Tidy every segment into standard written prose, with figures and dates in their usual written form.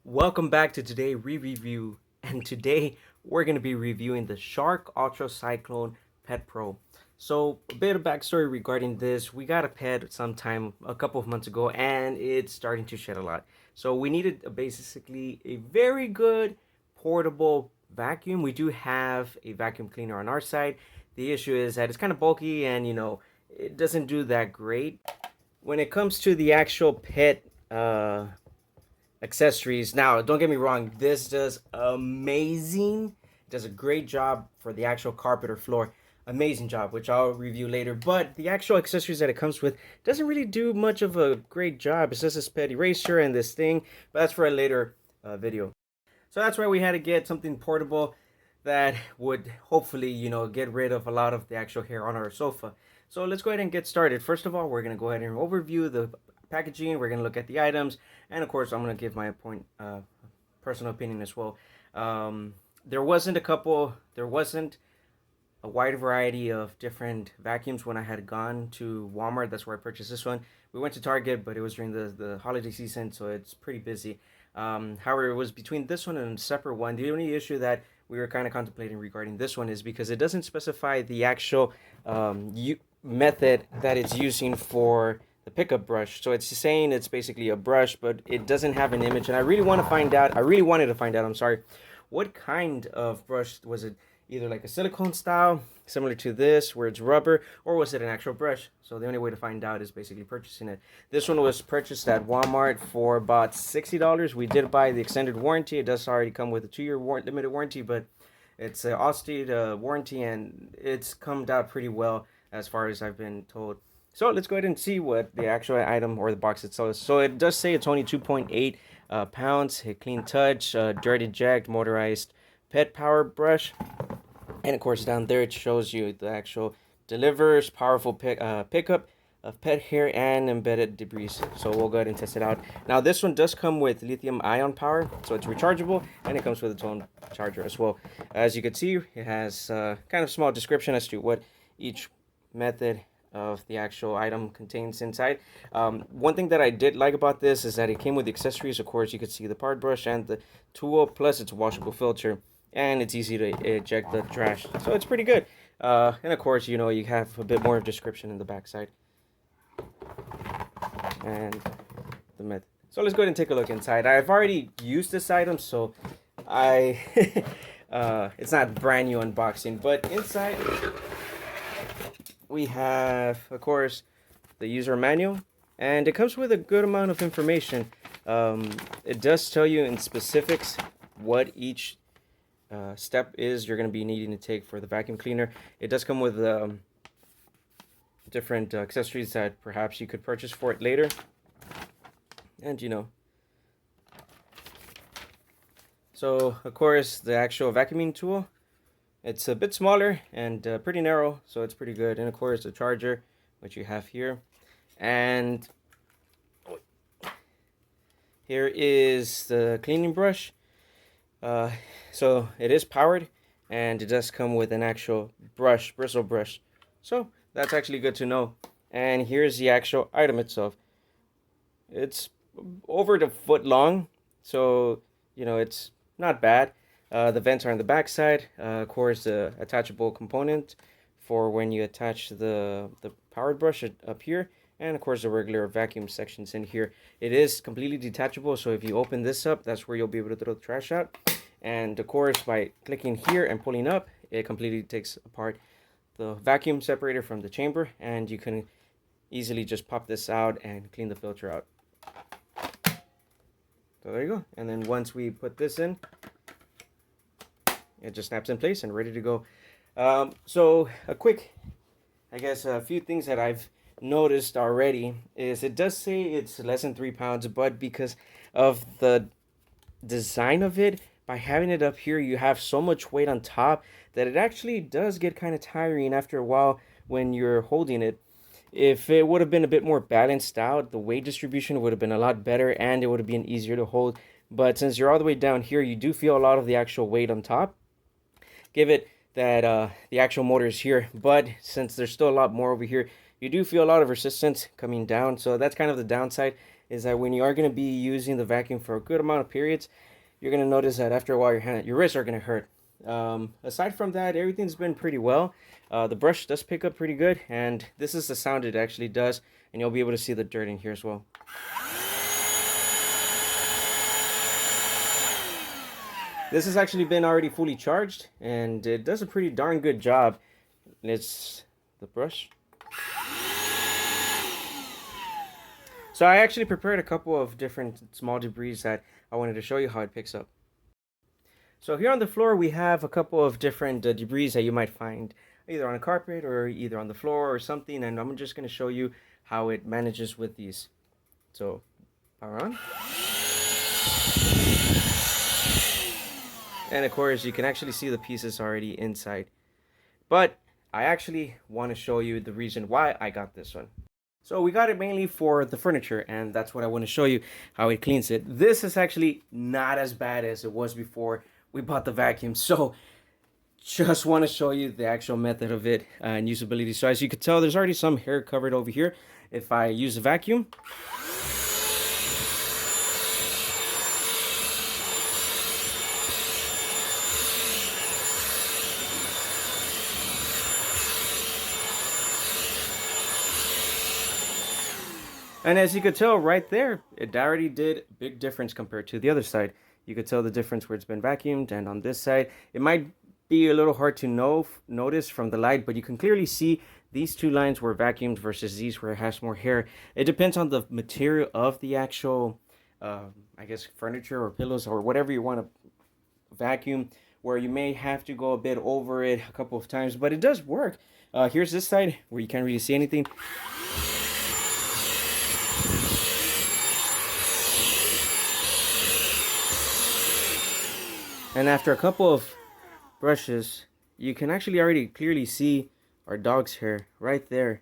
Welcome back to today re-review, and today we're going to be reviewing the Shark Ultra Cyclone Pet Pro. So a bit of backstory regarding this: we got a pet sometime a couple of months ago, and it's starting to shed a lot. So we needed basically a very good portable vacuum. We do have a vacuum cleaner on our side. The issue is that it's kind of bulky, and it doesn't do that great. When it comes to the actual pet accessories. Now, don't get me wrong, this does amazing. It does a great job for the actual carpet or floor. Amazing job, which I'll review later. But the actual accessories that it comes with doesn't really do much of a great job. It's just this pet eraser and this thing, but that's for a later video. So that's why we had to get something portable that would hopefully, get rid of a lot of the actual hair on our sofa. So let's go ahead and get started. First of all, we're going to go ahead and overview the packaging. We're going to look at the items, and of course I'm going to give my personal opinion as well. There wasn't a wide variety of different vacuums when I had gone to Walmart. That's where I purchased this one. We went to Target, but it was during the holiday season, so it's pretty busy. However, it was between this one and a separate one. The only issue that we were kind of contemplating regarding this one is because it doesn't specify the actual method that it's using for the pickup brush. So it's saying it's basically a brush, but it doesn't have an image. And I really wanted to find out, I'm sorry, what kind of brush was it? Either like a silicone style, similar to this, where it's rubber, or was it an actual brush? So the only way to find out is basically purchasing it. This one was purchased at Walmart for about $60. We did buy the extended warranty. It does already come with a 2-year limited warranty, but it's an Allstate warranty, and it's come out pretty well as far as I've been told. So let's go ahead and see what the actual item or the box itself is. So it does say it's only 2.8 pounds, a clean touch, dirt eject, motorized pet power brush. And of course down there it shows you the actual delivers powerful pickup of pet hair and embedded debris. So we'll go ahead and test it out. Now this one does come with lithium ion power, so it's rechargeable, and it comes with its own charger as well. As you can see, it has kind of small description as to what each method of the actual item contains inside. One thing that I did like about this is that it came with accessories. Of course, you could see the part brush and the tool, plus it's a washable filter, and it's easy to eject the trash. So it's pretty good. And of course, you have a bit more description in the backside and the method. So let's go ahead and take a look inside. I've already used this item, so I it's not brand new unboxing, but inside we have, of course, the user manual, and it comes with a good amount of information. It does tell you in specifics what each step is you're going to be needing to take for the vacuum cleaner. It does come with different accessories that perhaps you could purchase for it later. And so of course the actual vacuuming tool, it's a bit smaller and pretty narrow, so it's pretty good. And of course the charger, which you have here, and here is the cleaning brush. So it is powered, and it does come with an actual bristle brush, so that's actually good to know. And here's the actual item itself. It's over the foot long, so it's not bad. The vents are on the back side. Of course, the attachable component for when you attach the powered brush up here, and of course the regular vacuum sections in here. It is completely detachable, so if you open this up, that's where you'll be able to throw the trash out. And of course, by clicking here and pulling up, it completely takes apart the vacuum separator from the chamber, and you can easily just pop this out and clean the filter out. So there you go. And then once we put this in, it just snaps in place and ready to go. So a few things that I've noticed already is it does say it's less than 3 pounds, but because of the design of it, by having it up here, you have so much weight on top that it actually does get kind of tiring after a while when you're holding it. If it would have been a bit more balanced out, the weight distribution would have been a lot better, and it would have been easier to hold. But since you're all the way down here, you do feel a lot of the actual weight on top. Give it that the actual motor is here, but since there's still a lot more over here, you do feel a lot of resistance coming down. So that's kind of the downside, is that when you are going to be using the vacuum for a good amount of periods, you're going to notice that after a while your wrists are going to hurt. Aside from that, everything's been pretty well. The brush does pick up pretty good, and this is the sound it actually does, and you'll be able to see the dirt in here as well. This has actually been already fully charged, and it does a pretty darn good job. It's the brush. So I actually prepared a couple of different small debris that I wanted to show you how it picks up. So here on the floor we have a couple of different debris that you might find either on a carpet or either on the floor or something, and I'm just going to show you how it manages with these. So power on. And of course you can actually see the pieces already inside. But I actually want to show you the reason why I got this one. So we got it mainly for the furniture, and that's what I want to show you, how it cleans it. This is actually not as bad as it was before we bought the vacuum. So just want to show you the actual method of it and usability. So as you can tell, there's already some hair covered over here. If I use a vacuum, and as you could tell right there, it already did a big difference compared to the other side. You could tell the difference where it's been vacuumed, and on this side, it might be a little hard to notice from the light, but you can clearly see these two lines were vacuumed versus these where it has more hair. It depends on the material of the actual, I guess, furniture or pillows or whatever you want to vacuum, where you may have to go a bit over it a couple of times, but it does work. Here's this side where you can't really see anything. And after a couple of brushes, you can actually already clearly see our dog's hair right there.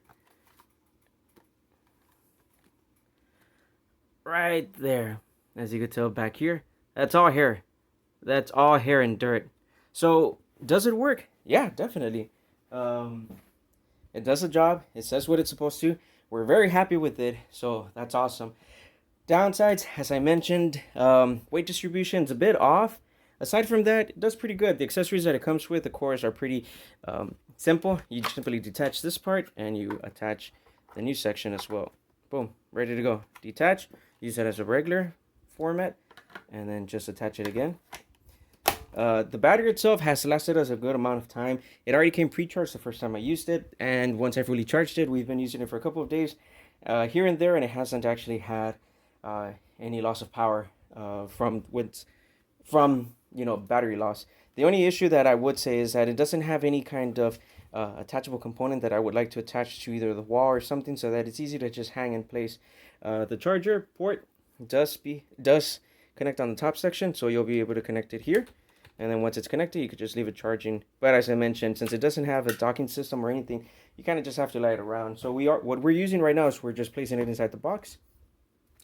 Right there. As you can tell back here, that's all hair. That's all hair and dirt. So, does it work? Yeah, definitely. It does the job. It says what it's supposed to. We're very happy with it, so that's awesome. Downsides, as I mentioned, weight distribution is a bit off. Aside from that, it does pretty good. The accessories that it comes with, of course, are pretty simple. You simply detach this part and you attach the new section as well. Boom, ready to go. Detach, use it as a regular format, and then just attach it again. The battery itself has lasted us a good amount of time. It already came pre-charged the first time I used it, and once I fully charged it, we've been using it for a couple of days here and there, and it hasn't actually had any loss of power from battery loss. The only issue that I would say is that it doesn't have any kind of attachable component that I would like to attach to either the wall or something, so that it's easy to just hang in place. The charger port does connect on the top section, so you'll be able to connect it here, and then once it's connected, you could just leave it charging. But as I mentioned, since it doesn't have a docking system or anything, you kind of just have to lay it around. So what we're using right now is we're just placing it inside the box,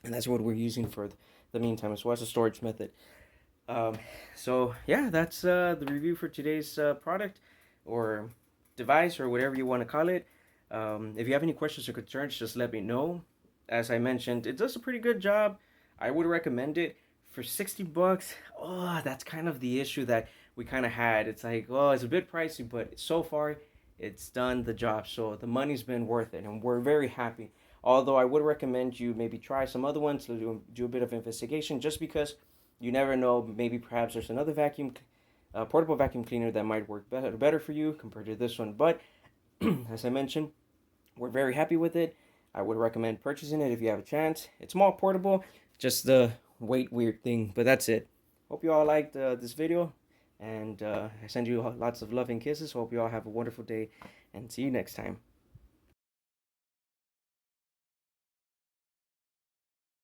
and that's what we're using for the meantime as well as a storage method. So yeah, that's the review for today's product or device or whatever you want to call it. If you have any questions or concerns, just let me know. As I mentioned, it does a pretty good job. I would recommend it for 60 bucks. Oh, that's kind of the issue that we kind of had. It's like, oh, it's a bit pricey, but so far it's done the job. So the money's been worth it, and we're very happy. Although I would recommend you maybe try some other ones to do a bit of investigation, just because you never know, maybe perhaps there's another portable vacuum cleaner that might work better for you compared to this one. But as I mentioned, we're very happy with it. I would recommend purchasing it if you have a chance. It's more portable, just the weight weird thing, but that's it. Hope you all liked this video, and I send you lots of love and kisses. Hope you all have a wonderful day, and see you next time.